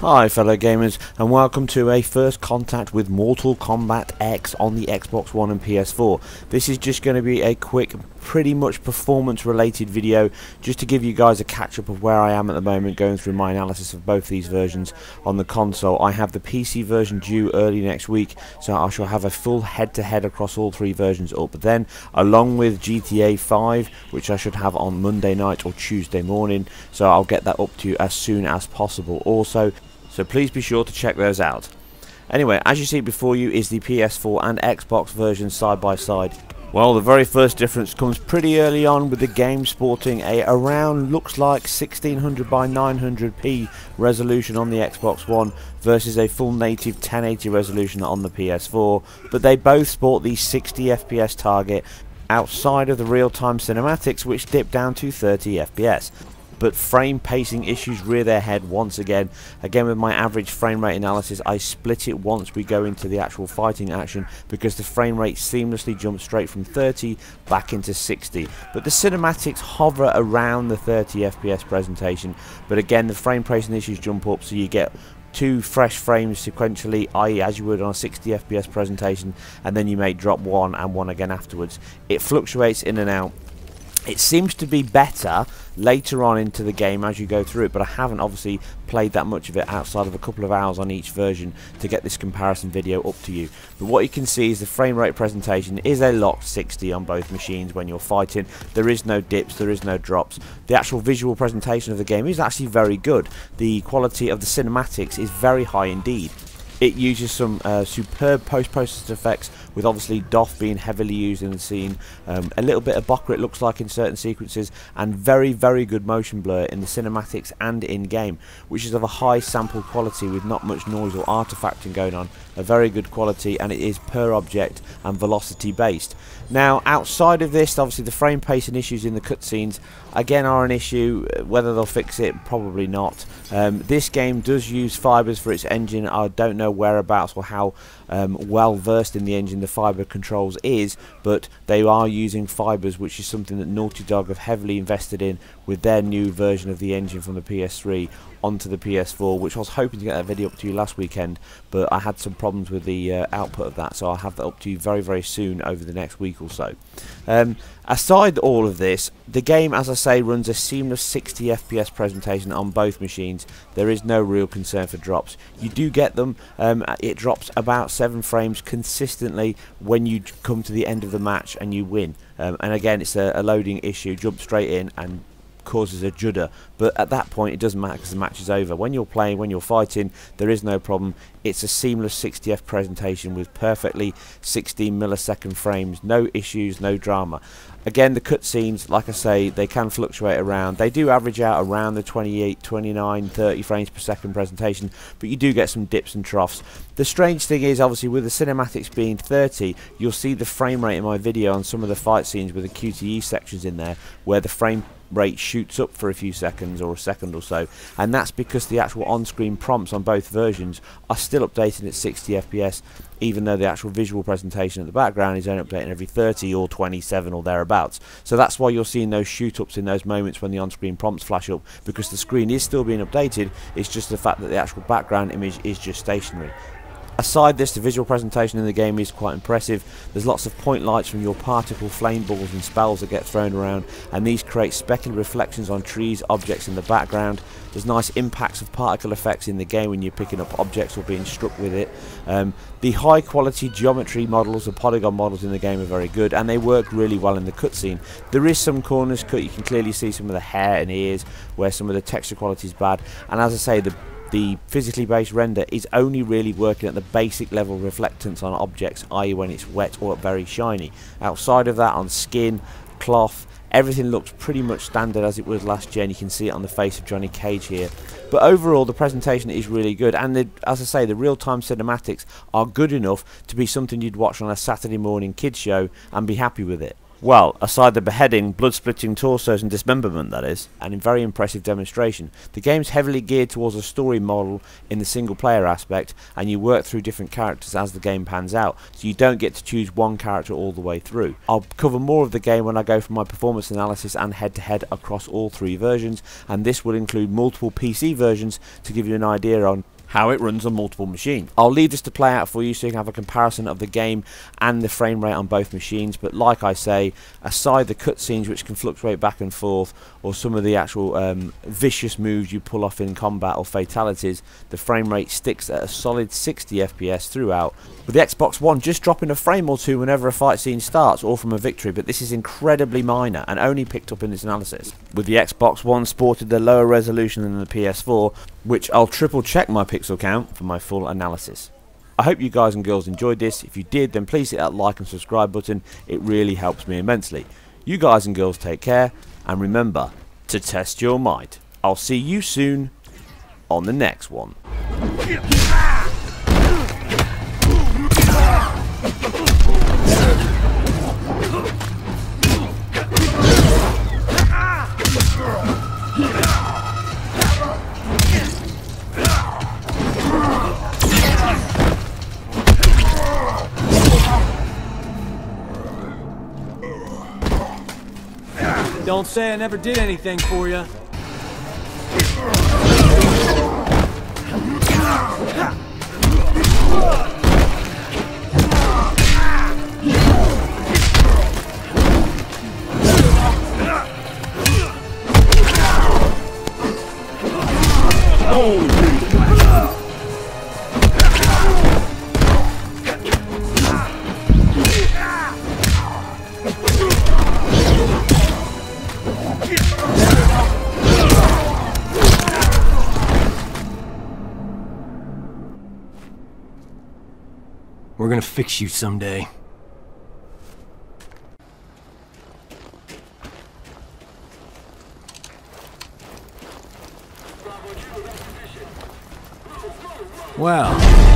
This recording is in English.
Hi fellow gamers, and welcome to a first contact with Mortal Kombat X on the Xbox One and PS4. This is just going to be a quick, pretty much performance related video just to give you guys a catch up of where I am at the moment, going through my analysis of both these versions on the console. I have the PC version due early next week, so I shall have a full head to head across all three versions up then, along with GTA 5, which I should have on Monday night or Tuesday morning, so I'll get that up to you as soon as possible also. So please be sure to check those out. Anyway, as you see before you is the PS4 and Xbox versions side by side. Well, the very first difference comes pretty early on, with the game sporting around looks like 1600 by 900p resolution on the Xbox One versus a full native 1080 resolution on the PS4, but they both sport the 60 FPS target outside of the real-time cinematics, which dip down to 30 FPS. But frame pacing issues rear their head once again. Again, with my average frame rate analysis, I split it once we go into the actual fighting action, because the frame rate seamlessly jumps straight from 30 back into 60. But the cinematics hover around the 30 FPS presentation, but again the frame pacing issues jump up, so you get two fresh frames sequentially, i.e. as you would on a 60 FPS presentation, and then you may drop one and one again afterwards. It fluctuates in and out. It seems to be better later on into the game as you go through it, but I haven't obviously played that much of it outside of a couple of hours on each version to get this comparison video up to you. But what you can see is the frame rate presentation is a locked 60 on both machines when you're fighting. There is no dips, there is no drops. The actual visual presentation of the game is actually very good. The quality of the cinematics is very high indeed. It uses some superb post-processed effects, with obviously DOF being heavily used in the scene, a little bit of bokeh it looks like in certain sequences, and very good motion blur in the cinematics and in-game, which is of a high sample quality with not much noise or artifacting going on. A very good quality, and it is per object and velocity based. Now, outside of this, obviously the frame pacing issues in the cutscenes again are an issue. Whether they'll fix it, probably not. This game does use fibers for its engine. I don't know whereabouts or how well versed in the engine the fiber controls is, but they are using fibers, which is something that Naughty Dog have heavily invested in with their new version of the engine from the PS3 onto the PS4, which I was hoping to get that video up to you last weekend, but I had some problems with the output of that, so I'll have that up to you very soon over the next week or so. Aside all of this, the game, as I say, runs a seamless 60 FPS presentation on both machines. There is no real concern for drops. You do get them. It drops about 7 frames consistently when you come to the end of the match and you win. And again, it's a loading issue. Jump straight in and causes a judder, but at that point it doesn't matter because the match is over. When you're playing, when you're fighting, there is no problem. It's a seamless 60 FPS presentation with perfectly 16 millisecond frames, no issues, no drama. Again, the cutscenes, like I say, they can fluctuate around. They do average out around the 28, 29, 30 frames per second presentation, but you do get some dips and troughs. The strange thing is, obviously, with the cinematics being 30, you'll see the frame rate in my video on some of the fight scenes with the QTE sections in there, where the frame rate shoots up for a few seconds or a second or so, and that's because the actual on-screen prompts on both versions are still updating at 60 FPS, even though the actual visual presentation at the background is only updating every 30 or 27 or thereabouts. So that's why you're seeing those shoot-ups in those moments when the on-screen prompts flash up, because the screen is still being updated. It's just the fact that the actual background image is just stationary. Aside this, the visual presentation in the game is quite impressive. There's lots of point lights from your particle flame balls and spells that get thrown around, and these create specular reflections on trees, objects in the background. There's nice impacts of particle effects in the game when you're picking up objects or being struck with it. The high quality geometry models, the polygon models in the game, are very good, and they work really well in the cutscene. There is some corners cut, you can clearly see some of the hair and ears where some of the texture quality is bad, and as I say, the physically based render is only really working at the basic level reflectance on objects, i.e. when it's wet or very shiny. Outside of that, on skin, cloth, everything looks pretty much standard as it was last gen. You can see it on the face of Johnny Cage here. But overall, the presentation is really good, and as I say, the real-time cinematics are good enough to be something you'd watch on a Saturday morning kids show and be happy with it. Well, aside the beheading, blood-splitting torsos and dismemberment, that is, and in very impressive demonstration. The game's heavily geared towards a story model in the single-player aspect, and you work through different characters as the game pans out, so you don't get to choose one character all the way through. I'll cover more of the game when I go for my performance analysis and head-to-head across all three versions, and this will include multiple PC versions to give you an idea on how it runs on multiple machines. I'll leave this to play out for you so you can have a comparison of the game and the frame rate on both machines, but like I say, aside the cutscenes which can fluctuate back and forth, or some of the actual vicious moves you pull off in combat or fatalities, the frame rate sticks at a solid 60 FPS throughout, with the Xbox One just dropping a frame or two whenever a fight scene starts or from a victory, but this is incredibly minor and only picked up in this analysis. With the Xbox One sported the lower resolution than the PS4, which I'll triple check my pixel count for my full analysis. I hope you guys and girls enjoyed this. If you did, then please hit that like and subscribe button. It really helps me immensely. You guys and girls take care, and remember to test your might. I'll see you soon on the next one. Don't say I never did anything for you. We're gonna fix you someday. Well.